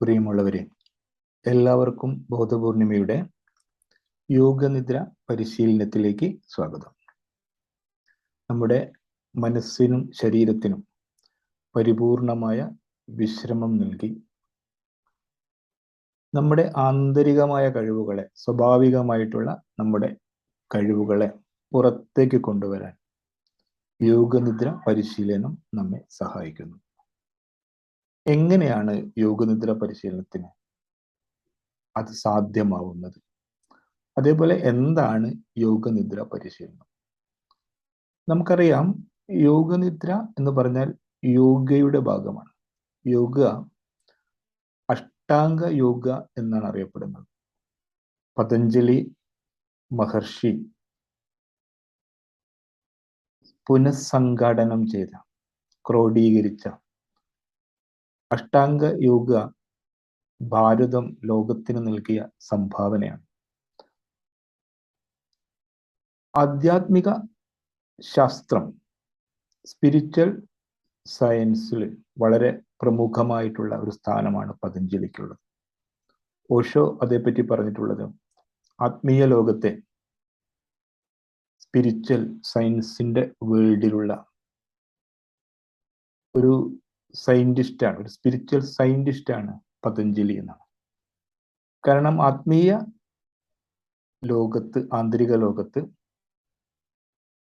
പ്രിയമുള്ളവരെ, എല്ലാവർക്കും ബോധപൂർണിമയുടെ യോഗനിദ്ര പരിശീലനത്തിലേക്ക് സ്വാഗതം. നമ്മുടെ മനസ്സിനും ശരീരത്തിനും പരിപൂർണമായ വിശ്രമം നൽകി നമ്മുടെ ആന്തരികമായ കഴിവുകളെ, സ്വാഭാവികമായിട്ടുള്ള നമ്മുടെ കഴിവുകളെ പുറത്തേക്ക് കൊണ്ടുവരാൻ യോഗനിദ്ര പരിശീലനം നമ്മെ സഹായിക്കുന്നു. എങ്ങനെയാണ് യോഗനിദ്ര പരിശീലനത്തിന് അത് സാധ്യമാവുന്നത്? അതേപോലെ എന്താണ് യോഗനിദ്ര പരിശീലനം? നമുക്കറിയാം, യോഗനിദ്ര എന്ന് പറഞ്ഞാൽ യോഗയുടെ ഭാഗമാണ്. യോഗ അഷ്ടാംഗ യോഗ എന്നാണ് അറിയപ്പെടുന്നത്. പതഞ്ജലി മഹർഷി പുനഃസംഘാടനം ചെയ്ത, ക്രോഡീകരിച്ച അഷ്ടാംഗ യോഗ ഭാരതം ലോകത്തിന് നൽകിയ സംഭാവനയാണ്. ആധ്യാത്മിക ശാസ്ത്രം, സ്പിരിച്വൽ സയൻസിൽ വളരെ പ്രമുഖമായിട്ടുള്ള ഒരു സ്ഥാനമാണ് പതഞ്ജലിക്കുള്ളത്. ഓഷോ അതേപ്പറ്റി പറഞ്ഞിട്ടുള്ളത്, ആത്മീയ ലോകത്തെ സ്പിരിച്വൽ സയൻസിന്റെ വേൾഡിലുള്ള ഒരു സയന്റിസ്റ്റാണ്, ഒരു സ്പിരിച്വൽ സയന്റിസ്റ്റാണ് പതഞ്ജലി എന്നാണ്. കാരണം ആത്മീയ ലോകത്ത്, ആന്തരിക ലോകത്ത്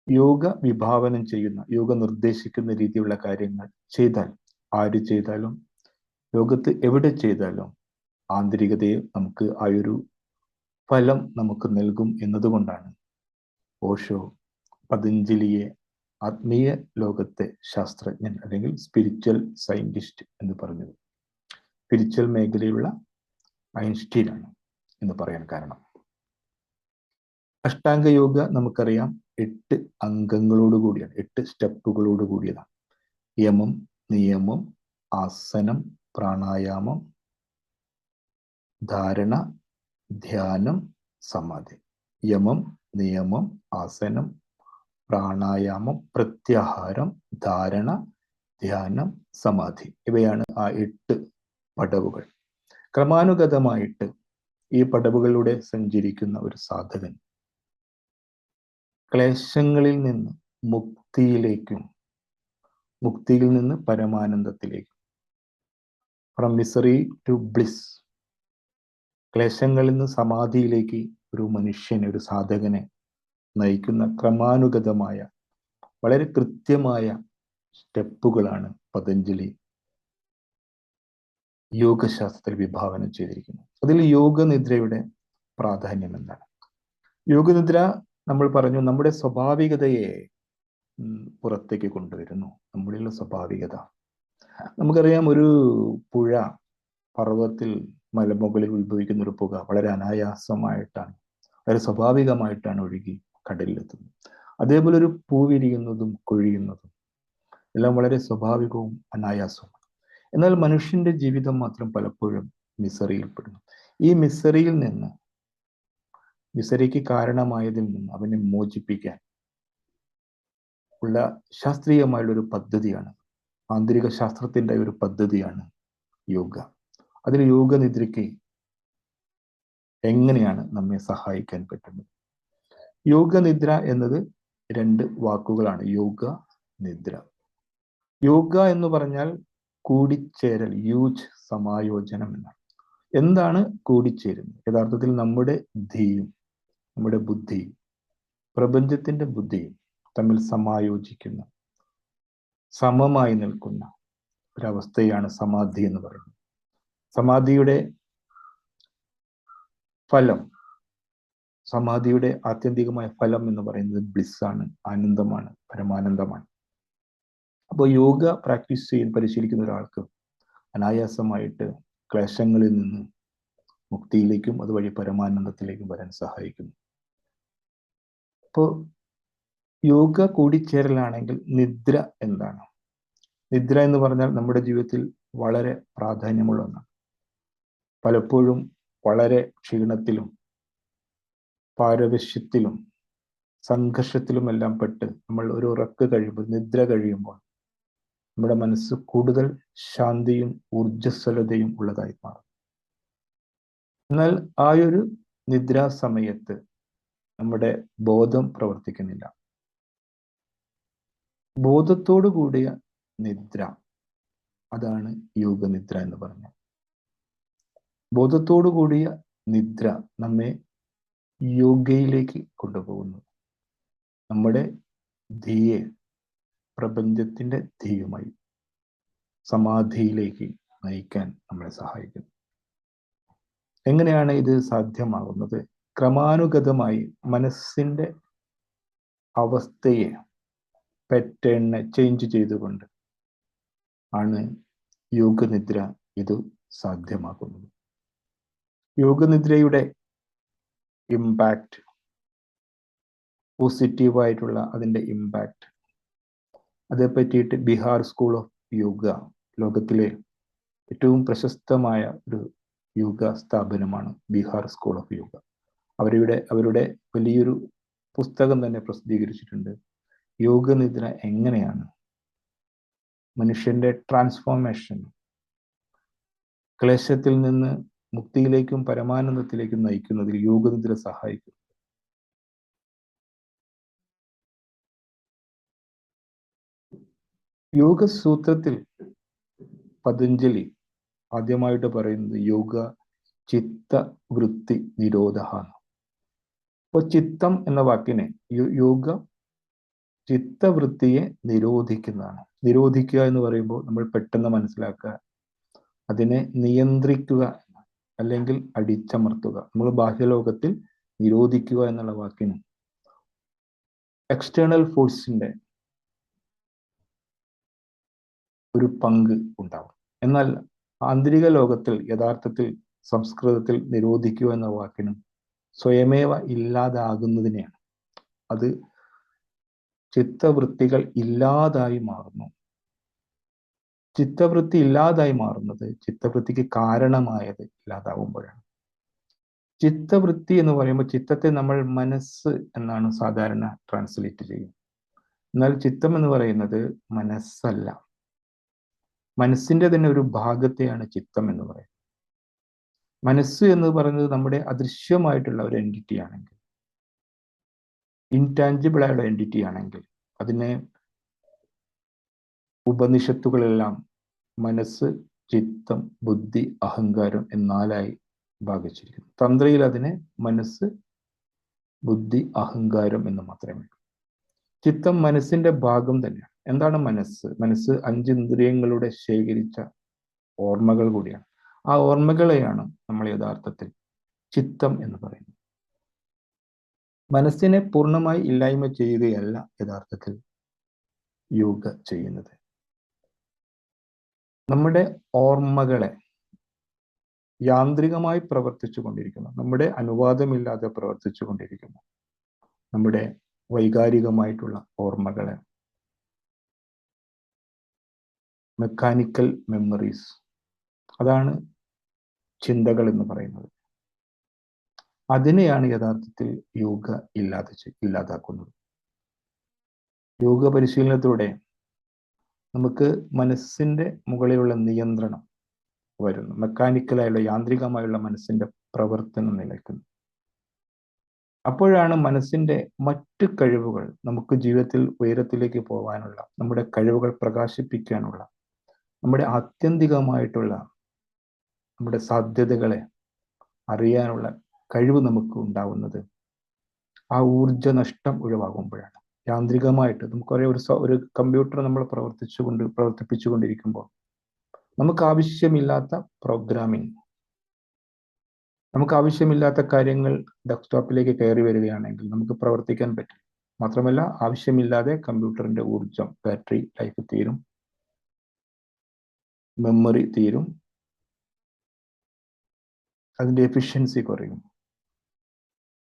യോഗ വിഭാവനം ചെയ്യുന്ന, യോഗ നിർദ്ദേശിക്കുന്ന രീതിയിലുള്ള കാര്യങ്ങൾ ചെയ്താൽ, ആര് ചെയ്താലും, ലോകത്ത് എവിടെ ചെയ്താലും ആന്തരികതയെ നമുക്ക് ആ ഒരു ഫലം നമുക്ക് നൽകും എന്നതുകൊണ്ടാണ് ഓഷോ പതഞ്ജലിയെ ആത്മീയ ലോകത്തെ ശാസ്ത്രജ്ഞൻ അല്ലെങ്കിൽ സ്പിരിച്വൽ സയന്റിസ്റ്റ് എന്ന് പറഞ്ഞത്. സ്പിരിച്വൽ മേഖലയിലുള്ള ഐൻസ്റ്റീൻ ആണ് എന്ന് പറയാൻ കാരണം. അഷ്ടാംഗ യോഗ നമുക്കറിയാം 8 അംഗങ്ങളോട് കൂടിയാണ്, 8 സ്റ്റെപ്പുകളോട് കൂടിയതാണ്. യമം, നിയമം, ആസനം, പ്രാണായാമം, ധാരണ, ധ്യാനം, സമാധി. യമം, നിയമം, ആസനം, പ്രാണായാമം, പ്രത്യാഹാരം, ധാരണ, ധ്യാനം, സമാധി. ഇവയാണ് ആ 8 പടവുകൾ. ക്രമാനുഗതമായിട്ട് ഈ പടവുകളിലൂടെ സഞ്ചരിക്കുന്ന ഒരു സാധകൻ ക്ലേശങ്ങളിൽ നിന്ന് മുക്തിയിലേക്കും, മുക്തിയിൽ നിന്ന് പരമാനന്ദത്തിലേക്കും, ഫ്രം മിസറി ടു ബ്ലിസ്, ക്ലേശങ്ങളിൽ നിന്ന് സമാധിയിലേക്ക് ഒരു മനുഷ്യനെ, ഒരു സാധകനെ നയിക്കുന്ന ക്രമാനുഗതമായ വളരെ കൃത്യമായ സ്റ്റെപ്പുകളാണ് പതഞ്ജലി യോഗശാസ്ത്രത്തിൽ വിഭാവനം ചെയ്തിരിക്കുന്നത്. അതിൽ യോഗനിദ്രയുടെ പ്രാധാന്യം എന്താണ്? യോഗനിദ്ര നമ്മൾ പറഞ്ഞു, നമ്മുടെ സ്വാഭാവികതയെ പുറത്തേക്ക് കൊണ്ടുവരുന്നു. നമ്മളിലുള്ള സ്വാഭാവികത നമുക്കറിയാം. ഒരു പുഴ, പർവ്വതത്തിൽ, മലമുകളിൽ ഉത്ഭവിക്കുന്ന ഒരു പുക വളരെ അനായാസമായിട്ടാണ്, വളരെ സ്വാഭാവികമായിട്ടാണ് ഒഴുകി കടലിലെത്തുന്നത്. അതേപോലെ ഒരു പൂ വിരിയുന്നതും കൊഴിയുന്നതും എല്ലാം വളരെ സ്വാഭാവികവും അനായാസവും. എന്നാൽ മനുഷ്യന്റെ ജീവിതം മാത്രം പലപ്പോഴും മിസറിയിൽപ്പെടുന്നു. ഈ മിസറിയിൽ നിന്ന്, മിസറിക്ക് കാരണമായതിൽ നിന്ന് അവനെ മോചിപ്പിക്കാൻ ഉള്ള ശാസ്ത്രീയമായുള്ള ഒരു പദ്ധതിയാണ്, ആന്തരിക ശാസ്ത്രത്തിന്റെ ഒരു പദ്ധതിയാണ് യോഗ. അതിൽ യോഗനിദ്രയ്ക്ക് എങ്ങനെയാണ് നമ്മെ സഹായിക്കാൻ പറ്റുന്നത്? യോഗനിദ്ര എന്നത് 2 വാക്കുകളാണ്. യോഗ, നിദ്ര. യോഗ എന്ന് പറഞ്ഞാൽ കൂടിച്ചേരൽ, യൂജ്, സമായോജനം എന്നാണ്. എന്താണ് കൂടിച്ചേരുന്നത്? യഥാർത്ഥത്തിൽ നമ്മുടെ ധിയും നമ്മുടെ ബുദ്ധിയും പ്രപഞ്ചത്തിന്റെ ബുദ്ധിയും തമ്മിൽ സമായോജിക്കുന്ന, സമമായി നിൽക്കുന്ന ഒരവസ്ഥയാണ് സമാധി എന്ന് പറയുന്നത്. സമാധിയുടെ ഫലം, സമാധിയുടെ ആത്യന്തികമായ ഫലം എന്ന് പറയുന്നത് ബ്ലിസ്സാണ്, ആനന്ദമാണ്, പരമാനന്ദമാണ്. അപ്പോൾ യോഗ പ്രാക്ടീസ് പരിശീലിക്കുന്ന ഒരാൾക്ക് അനായാസമായിട്ട് ക്ലേശങ്ങളിൽ നിന്ന് മുക്തിയിലേക്കും അതുവഴി പരമാനന്ദത്തിലേക്കും വരാൻ സഹായിക്കുന്നു. അപ്പോൾ യോഗ കൂടിച്ചേരലാണെങ്കിൽ നിദ്ര എന്താണ്? നിദ്ര എന്ന് പറഞ്ഞാൽ നമ്മുടെ ജീവിതത്തിൽ വളരെ പ്രാധാന്യമുള്ള ഒന്നാണ്. പലപ്പോഴും വളരെ ക്ഷീണത്തിലും പാരവശ്യത്തിലും സംഘർഷത്തിലുമെല്ലാം പെട്ട് നമ്മൾ ഒരു ഉറക്ക് കഴിയുമ്പോൾ, നിദ്ര കഴിയുമ്പോൾ നമ്മുടെ മനസ്സ് കൂടുതൽ ശാന്തിയും ഊർജ്ജസ്വലതയും ഉള്ളതായി മാറും. എന്നാൽ ആ ഒരു നിദ്രാ സമയത്ത് നമ്മുടെ ബോധം പ്രവർത്തിക്കുന്നില്ല. ബോധത്തോടു കൂടിയ നിദ്ര, അതാണ് യോഗനിദ്ര എന്ന് പറഞ്ഞത്. ബോധത്തോടു കൂടിയ നിദ്ര നമ്മെ യോഗയിലേക്ക് കൊണ്ടുപോകുന്നു. നമ്മുടെ ധിയെ പ്രപഞ്ചത്തിന്റെ ധിയുമായി സമാധിയിലേക്ക് നയിക്കാൻ നമ്മളെ സഹായിക്കുന്നു. എങ്ങനെയാണ് ഇത് സാധ്യമാകുന്നത്? ക്രമാനുഗതമായി മനസ്സിന്റെ അവസ്ഥയെ, പാറ്റേണിനെ ചേഞ്ച് ചെയ്തുകൊണ്ട് ആണ് യോഗനിദ്ര ഇത് സാധ്യമാക്കുന്നത്. യോഗനിദ്രയുടെ ഇമ്പാക്റ്റ്, പോസിറ്റീവായിട്ടുള്ള അതിൻ്റെ ഇമ്പാക്റ്റ്, അതേ പറ്റിയിട്ട് ബീഹാർ സ്കൂൾ ഓഫ് യോഗ ലോകത്തിലെ ഏറ്റവും പ്രശസ്തമായ ഒരു യോഗ സ്ഥാപനമാണ് ബീഹാർ സ്കൂൾ ഓഫ് യോഗ. അവരുടെ വലിയൊരു പുസ്തകം തന്നെ പ്രസിദ്ധീകരിച്ചിട്ടുണ്ട്. യോഗനിദ്ര എങ്ങനെയാണ് മനുഷ്യന്റെ ട്രാൻസ്ഫോർമേഷൻ, ക്ലേശത്തിൽ നിന്ന് മുക്തിയിലേക്കും പരമാനന്ദത്തിലേക്കും നയിക്കുന്നതിൽ യോഗനിദ്ര സഹായിക്കും. യോഗസൂത്രത്തിൽ പതഞ്ജലി ആദ്യമായിട്ട് പറയുന്നത് യോഗ ചിത്തവൃത്തി നിരോധ. അപ്പോൾ ചിത്തം എന്ന വാക്കിനെ യോഗ ചിത്തവൃത്തിയെ നിരോധിക്കുന്നതാണ്. നിരോധിക്കുക എന്ന് പറയുമ്പോൾ നമ്മൾ പെട്ടെന്ന് മനസ്സിലാക്കുക, അതിനെ നിയന്ത്രിക്കുക അല്ലെങ്കിൽ അടിച്ചമർത്തുക. നമ്മൾ ബാഹ്യലോകത്തിൽ നിരോധിക്കുക എന്നുള്ള വാക്കിന് എക്സ്റ്റേണൽ ഫോഴ്സിന്റെ ഒരു പങ്ക് ഉണ്ടാവും. എന്നാൽ ആന്തരിക ലോകത്തിൽ യഥാർത്ഥത്തിൽ സംസ്കൃതത്തിൽ നിരോധിക്കുക എന്ന വാക്കിന് സ്വയമേവ ഇല്ലാതാകുന്നതിനെയാണ്. അത് ചിത്തവൃത്തികൾ ഇല്ലാതായി മാറുന്നു. ചിത്തവൃത്തി ഇല്ലാതായി മാറുന്നത് ചിത്തവൃത്തിക്ക് കാരണമായത് ഇല്ലാതാവുമ്പോഴാണ്. ചിത്തവൃത്തി എന്ന് പറയുമ്പോൾ ചിത്തത്തെ നമ്മൾ മനസ്സ് എന്നാണ് സാധാരണ ട്രാൻസ്ലേറ്റ് ചെയ്യുന്നത്. എന്നാൽ ചിത്തം എന്ന് പറയുന്നത് മനസ്സല്ല. മനസ്സിന്റെ തന്നെ ഒരു ഭാഗത്തെയാണ് ചിത്തം എന്ന് പറയുന്നത്. മനസ്സ് എന്ന് പറയുന്നത് നമ്മുടെ അദൃശ്യമായിട്ടുള്ള ഒരു എൻറ്റിറ്റി ആണെങ്കിൽ, ഇൻടാഞ്ചിബിൾ ആയുള്ള എൻറ്റിറ്റി ആണെങ്കിൽ, അതിനെ ഉപനിഷത്തുകളെല്ലാം മനസ്സ്, ചിത്തം, ബുദ്ധി, അഹങ്കാരം എന്നാലായി ഭാഗിച്ചിരിക്കുന്നു. തന്ത്രയിൽ അതിനെ മനസ്സ്, ബുദ്ധി, അഹങ്കാരം എന്ന് മാത്രമേ. ചിത്തം മനസ്സിന്റെ ഭാഗം തന്നെയാണ്. എന്താണ് മനസ്സ്? മനസ്സ് 5 ഇന്ദ്രിയങ്ങളുടെ ശേഖരിച്ച ഓർമ്മകൾ കൂടിയാണ്. ആ ഓർമ്മകളെയാണ് നമ്മൾ യഥാർത്ഥത്തിൽ ചിത്തം എന്ന് പറയുന്നത്. മനസ്സിനെ പൂർണ്ണമായി ഇല്ലായ്മ ചെയ്യുകയല്ല യഥാർത്ഥത്തിൽ യോഗ ചെയ്യുന്നത്. നമ്മുടെ ഓർമ്മകളെ യാന്ത്രികമായി പ്രവർത്തിച്ചു കൊണ്ടിരിക്കുന്നു, നമ്മുടെ അനുവാദമില്ലാതെ പ്രവർത്തിച്ചു കൊണ്ടിരിക്കുന്നു നമ്മുടെ വൈകാരികമായിട്ടുള്ള ഓർമ്മകളെ, മെക്കാനിക്കൽ മെമ്മറീസ്, അതാണ് ചിന്തകൾ എന്ന് പറയുന്നത്. അതിനെയാണ് യഥാർത്ഥത്തിൽ യോഗ ഇല്ലാതാക്കുന്നത്. യോഗ പരിശീലനത്തിലൂടെ നമുക്ക് മനസ്സിന്റെ മുകളിലുള്ള നിയന്ത്രണം വരുന്നു. മെക്കാനിക്കലായുള്ള യാന്ത്രികമായുള്ള മനസ്സിന്റെ പ്രവർത്തനം നിലയ്ക്കുന്നു. അപ്പോഴാണ് മനസ്സിന്റെ മറ്റു കഴിവുകൾ, നമുക്ക് ജീവിതത്തിൽ ഉയരത്തിലേക്ക് പോകാനുള്ള, നമ്മുടെ കഴിവുകൾ പ്രകാശിപ്പിക്കാനുള്ള, നമ്മുടെ ആത്യന്തികമായിട്ടുള്ള നമ്മുടെ സാധ്യതകളെ അറിയാനുള്ള കഴിവ് നമുക്ക് ഉണ്ടാവുന്നത് ആ ഊർജ നഷ്ടം ഒഴിവാകുമ്പോഴാണ്. യാന്ത്രികമായിട്ട് നമുക്കറിയാം, ഒരു കമ്പ്യൂട്ടർ നമ്മൾ പ്രവർത്തിപ്പിച്ചുകൊണ്ടിരിക്കുമ്പോൾ നമുക്ക് ആവശ്യമില്ലാത്ത പ്രോഗ്രാമിംഗ്, നമുക്ക് ആവശ്യമില്ലാത്ത കാര്യങ്ങൾ ഡെസ്ക്ടോപ്പിലേക്ക് കയറി വരികയാണെങ്കിൽ നമുക്ക് പ്രവർത്തിക്കാൻ പറ്റും. മാത്രമല്ല, ആവശ്യമില്ലാതെ കമ്പ്യൂട്ടറിന്റെ ഊർജം, ബാറ്ററി ലൈഫ് തീരും, മെമ്മറി തീരും, അതിന്റെ എഫിഷ്യൻസി കുറയും.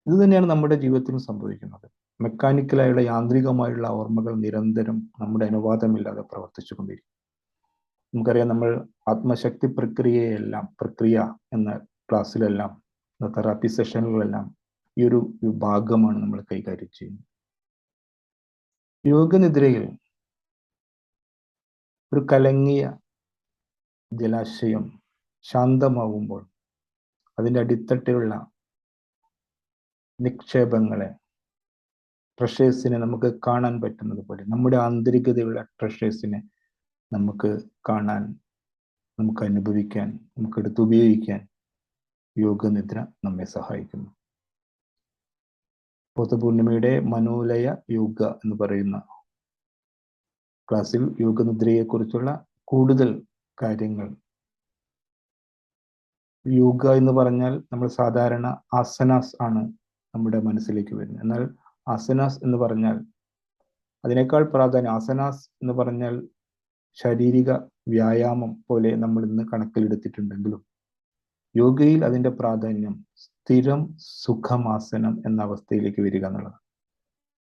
ഇത് തന്നെയാണ് നമ്മുടെ ജീവിതത്തിലും സംഭവിക്കുന്നത്. മെക്കാനിക്കലായുള്ള യാന്ത്രികമായുള്ള ഓർമ്മകൾ നിരന്തരം നമ്മുടെ അനുവാദമില്ലാതെ പ്രവർത്തിച്ചു കൊണ്ടിരിക്കും. നമുക്കറിയാം, നമ്മൾ ആത്മശക്തി പ്രക്രിയ എന്ന ക്ലാസ്സിലെല്ലാം, തെറാപ്പി സെഷനുകളെല്ലാം ഈ ഒരു ഭാഗമാണ് നമ്മൾ കൈകാര്യം ചെയ്യുന്നത്. യോഗനിദ്രയിൽ ഒരു കലങ്ങിയ ജലാശയം ശാന്തമാവുമ്പോൾ അതിൻ്റെ അടിത്തട്ടിലുള്ള നിക്ഷേപങ്ങളെ, ട്രഷേഴ്സിനെ നമുക്ക് കാണാൻ പറ്റുന്നത് പോലെ നമ്മുടെ ആന്തരികതയുള്ള ട്രഷേഴ്സിനെ നമുക്ക് കാണാൻ, നമുക്ക് അനുഭവിക്കാൻ, നമുക്ക് എടുത്തുപയോഗിക്കാൻ യോഗനിദ്ര നമ്മെ സഹായിക്കുന്നു. ബോധപൂർണിമയുടെ മനോലയ യോഗ എന്ന് പറയുന്ന ക്ലാസ്സിൽ യോഗനിദ്രയെക്കുറിച്ചുള്ള കൂടുതൽ കാര്യങ്ങൾ, യോഗ എന്ന് പറഞ്ഞാൽ നമ്മൾ സാധാരണ ആസനാസ് ആണ് നമ്മുടെ മനസ്സിലേക്ക് വരുന്നത്. എന്നാൽ ആസനാസ് എന്ന് പറഞ്ഞാൽ അതിനേക്കാൾ പ്രാധാന്യം, ആസനാസ് എന്ന് പറഞ്ഞാൽ ശാരീരിക വ്യായാമം പോലെ നമ്മൾ ഇന്ന് കണക്കിലെടുത്തിട്ടുണ്ടെങ്കിലും യോഗയിൽ അതിൻ്റെ പ്രാധാന്യം സ്ഥിരം സുഖമാസനം എന്ന അവസ്ഥയിലേക്ക് വരിക എന്നുള്ളതാണ്.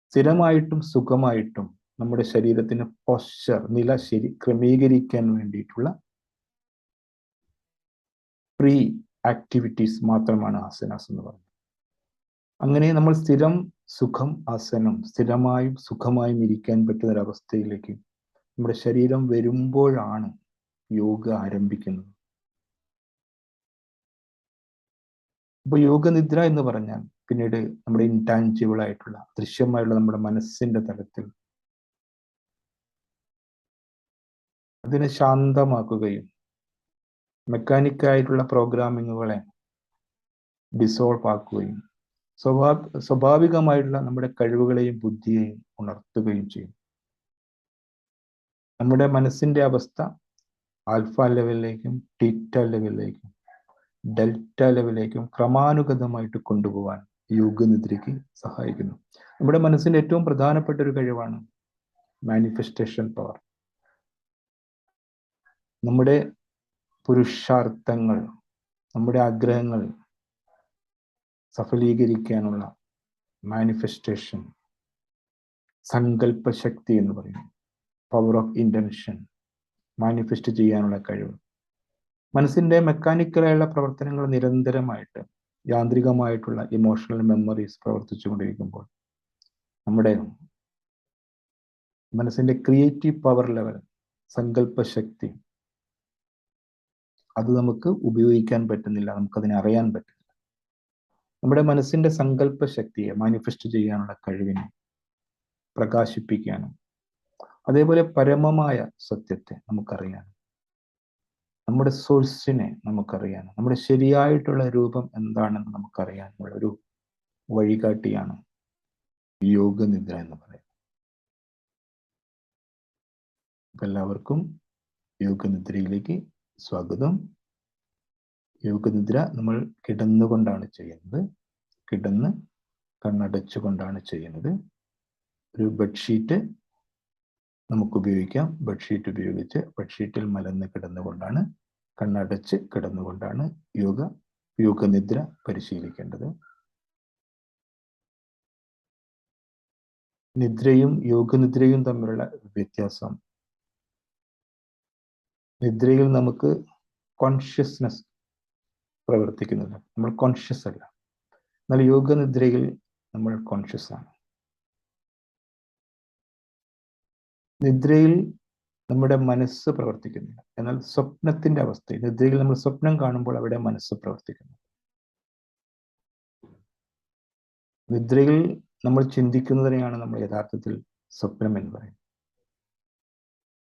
സ്ഥിരമായിട്ടും സുഖമായിട്ടും നമ്മുടെ ശരീരത്തിന് പോസ്ചർ, നില ക്രമീകരിക്കാൻ വേണ്ടിയിട്ടുള്ള പ്രീ ആക്ടിവിറ്റീസ് മാത്രമാണ് ആസനാസ് എന്ന് പറയുന്നത്. അങ്ങനെ നമ്മൾ സ്ഥിരം സുഖം ആസനം, സ്ഥിരമായും സുഖമായും ഇരിക്കാൻ പറ്റുന്ന ഒരവസ്ഥയിലേക്ക് നമ്മുടെ ശരീരം വരുമ്പോഴാണ് യോഗ ആരംഭിക്കുന്നത്. അപ്പൊ യോഗനിദ്ര എന്ന് പറഞ്ഞാൽ പിന്നീട് നമ്മുടെ ഇൻടാഞ്ചിബിൾ ആയിട്ടുള്ള, ദൃശ്യമായുള്ള നമ്മുടെ മനസ്സിന്റെ തലത്തിൽ അതിനെ ശാന്തമാക്കുകയും മെക്കാനിക്കായിട്ടുള്ള പ്രോഗ്രാമിങ്ങുകളെ ഡിസോൾവ് ആക്കുകയും സ്വാഭാവികമായിട്ടുള്ള നമ്മുടെ കഴിവുകളെയും ബുദ്ധിയെയും ഉണർത്തുകയും ചെയ്യും. നമ്മുടെ മനസ്സിന്റെ അവസ്ഥ ആൽഫ ലെവലിലേക്കും തീറ്റ ലെവലിലേക്കും ഡെൽറ്റ ലെവലിലേക്കും ക്രമാനുഗതമായിട്ട് കൊണ്ടുപോകാൻ യോഗനിദ്രയ്ക്ക് സഹായിക്കുന്നു. നമ്മുടെ മനസ്സിന്റെ ഏറ്റവും പ്രധാനപ്പെട്ട ഒരു കഴിവാണ് മാനിഫെസ്റ്റേഷൻ പവർ. നമ്മുടെ പുരുഷാർത്ഥങ്ങൾ, നമ്മുടെ ആഗ്രഹങ്ങൾ സഫലീകരിക്കാനുള്ള മാനിഫെസ്റ്റേഷൻ, സങ്കല്പശക്തി എന്ന് പറയുന്നു, പവർ ഓഫ് ഇന്റൻഷൻ, മാനിഫെസ്റ്റ് ചെയ്യാനുള്ള കഴിവ്. മനസ്സിന്റെ മെക്കാനിക്കലായുള്ള പ്രവർത്തനങ്ങൾ നിരന്തരമായിട്ട്, യാന്ത്രികമായിട്ടുള്ള ഇമോഷണൽ മെമ്മറീസ് പ്രവർത്തിച്ചു കൊണ്ടിരിക്കുമ്പോൾ നമ്മുടെ മനസ്സിന്റെ ക്രിയേറ്റീവ് പവർ ലെവൽ, സങ്കല്പശക്തി, അത് നമുക്ക് ഉപയോഗിക്കാൻ പറ്റുന്നില്ല, നമുക്കതിനെ അറിയാൻ പറ്റുന്നില്ല. നമ്മുടെ മനസ്സിന്റെ സങ്കല്പശക്തിയെ മാനിഫെസ്റ്റ് ചെയ്യാനുള്ള കഴിവിനെ പ്രകാശിപ്പിക്കാനും അതേപോലെ പരമമായ സത്യത്തെ നമുക്കറിയാനും നമ്മുടെ സോഴ്സിനെ നമുക്കറിയാനും നമ്മുടെ ശരിയായിട്ടുള്ള രൂപം എന്താണെന്ന് നമുക്കറിയാനുള്ള ഒരു വഴികാട്ടിയാണ് യോഗനിദ്ര എന്ന് പറയുന്നത്. അപ്പൊ എല്ലാവർക്കും യോഗനിദ്രയിലേക്ക് സ്വാഗതം. യോഗനിദ്ര നമ്മൾ കിടന്നുകൊണ്ടാണ് ചെയ്യുന്നത്. കിടന്ന് കണ്ണടച്ചുകൊണ്ടാണ് ചെയ്യുന്നത്. ഒരു ബെഡ്ഷീറ്റ് നമുക്ക് ഉപയോഗിക്കാം. ബെഡ്ഷീറ്റ് ഉപയോഗിച്ച് ബെഡ്ഷീറ്റിൽ മലന്ന് കിടന്നുകൊണ്ടാണ്, കണ്ണടച്ച് കിടന്നുകൊണ്ടാണ് യോഗനിദ്ര പരിശീലിക്കേണ്ടത്. നിദ്രയും യോഗനിദ്രയും തമ്മിലുള്ള വ്യത്യാസം, നിദ്രയിൽ നമുക്ക് കോൺഷ്യസ്നെസ് പ്രവർത്തിക്കുന്നില്ല, നമ്മൾ കോൺഷ്യസ് അല്ല. എന്നാൽ യോഗനിദ്രയിൽ നമ്മൾ കോൺഷ്യസ് ആണ്. നിദ്രയിൽ നമ്മുടെ മനസ്സ് പ്രവർത്തിക്കുന്നില്ല. എന്നാൽ സ്വപ്നത്തിന്റെ അവസ്ഥയിൽ, നിദ്രയിൽ നമ്മൾ സ്വപ്നം കാണുമ്പോൾ അവിടെ മനസ്സ് പ്രവർത്തിക്കുന്നു. നിദ്രയിൽ നമ്മൾ ചിന്തിക്കുന്നതിനെയാണ് നമ്മൾ യഥാർത്ഥത്തിൽ സ്വപ്നം എന്ന് പറയുന്നത്.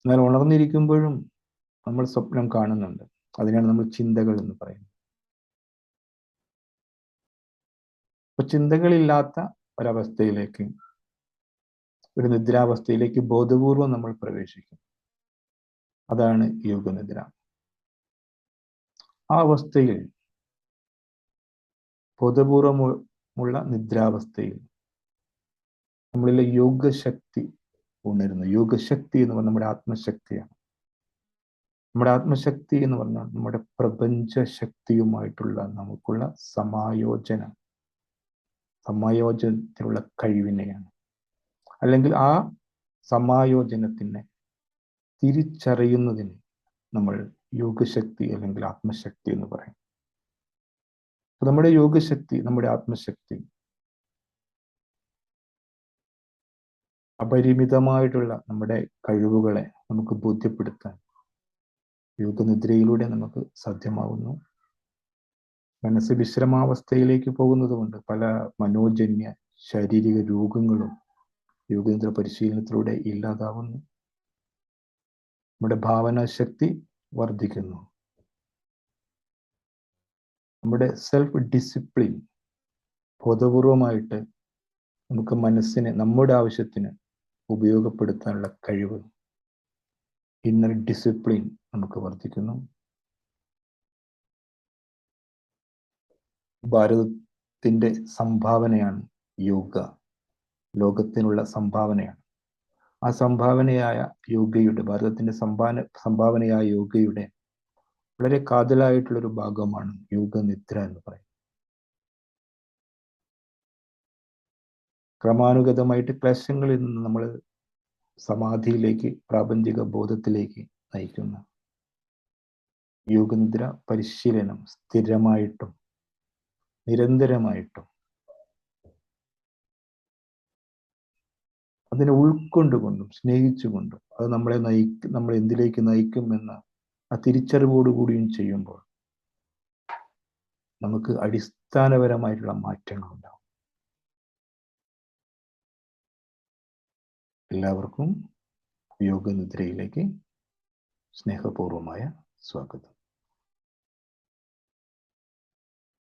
എന്നാൽ ഉണർന്നിരിക്കുമ്പോഴും നമ്മൾ സ്വപ്നം കാണുന്നുണ്ട്. അതിനാണ് നമ്മൾ ചിന്തകൾ എന്ന് പറയുന്നത്. അപ്പൊ ചിന്തകളില്ലാത്ത ഒരവസ്ഥയിലേക്ക്, ഒരു നിദ്രാവസ്ഥയിലേക്ക് ബോധപൂർവം നമ്മൾ പ്രവേശിക്കും. അതാണ് യോഗനിദ്ര. ആ അവസ്ഥയിൽ, ബോധപൂർവമുള്ള നിദ്രാവസ്ഥയിൽ നമ്മളിലെ യോഗശക്തി ഉണരുന്നു. യോഗശക്തി എന്ന് പറഞ്ഞാൽ നമ്മുടെ ആത്മശക്തിയാണ്. നമ്മുടെ ആത്മശക്തി എന്ന് പറഞ്ഞാൽ നമ്മുടെ പ്രപഞ്ച ശക്തിയുമായിട്ടുള്ള നമുക്കുള്ള സമായോജനത്തിനുള്ള കഴിവിനെയാണ്. അല്ലെങ്കിൽ ആ സമായോജനത്തിനെ തിരിച്ചറിയുന്നതിന് നമ്മൾ യോഗശക്തി അല്ലെങ്കിൽ ആത്മശക്തി എന്ന് പറയും. നമ്മുടെ യോഗശക്തി, നമ്മുടെ ആത്മശക്തി അപരിമിതമായിട്ടുള്ള നമ്മുടെ കഴിവുകളെ നമുക്ക് ബോധ്യപ്പെടുത്താൻ യോഗനിദ്രയിലൂടെ നമുക്ക് സാധ്യമാകുന്നു. മനസ്സ് വിശ്രമാവസ്ഥയിലേക്ക് പോകുന്നതുകൊണ്ട് പല മനോജന്യ ശാരീരിക രോഗങ്ങളും യോഗേന്ദ്ര പരിശീലനത്തിലൂടെ ഇല്ലാതാവുന്നു. നമ്മുടെ ഭാവനാശക്തി വർദ്ധിക്കുന്നു. നമ്മുടെ സെൽഫ് ഡിസിപ്ലിൻ ബോധപൂർവമായിട്ട് നമുക്ക് മനസ്സിനെ നമ്മുടെ ആവശ്യത്തിന് ഉപയോഗപ്പെടുത്താനുള്ള കഴിവ്, ഇന്നർ ഡിസിപ്ലിൻ നമുക്ക് വർദ്ധിക്കുന്നു. ഭാരതത്തിൻ്റെ സംഭാവനയാണ് യോഗ, ലോകത്തിനുള്ള സംഭാവനയാണ്. ആ സംഭാവനയായ യോഗയുടെ, ഭാരതത്തിൻ്റെ സംഭാവനയായ യോഗയുടെ വളരെ കാതലായിട്ടുള്ളൊരു ഭാഗമാണ് യോഗനിദ്ര എന്ന് പറയുന്നത്. ക്രമാനുഗതമായിട്ട് ക്ലേശങ്ങളിൽ നിന്ന് നമ്മൾ സമാധിയിലേക്ക്, പ്രാപഞ്ചിക ബോധത്തിലേക്ക് നയിക്കുന്ന യോഗനിദ്ര പരിശീലനം സ്ഥിരമായിട്ടും നിരന്തരമായിട്ടും അതിനെ ഉൾക്കൊണ്ടുകൊണ്ടും സ്നേഹിച്ചുകൊണ്ടും അത് നമ്മൾ എന്തിലേക്ക് നയിക്കും എന്ന ആ തിരിച്ചറിവോടുകൂടിയും ചെയ്യുമ്പോൾ നമുക്ക് അടിസ്ഥാനപരമായിട്ടുള്ള മാറ്റങ്ങൾ ഉണ്ടാവും. എല്ലാവർക്കും യോഗനിദ്രയിലേക്ക് സ്നേഹപൂർവമായ സ്വാഗതം.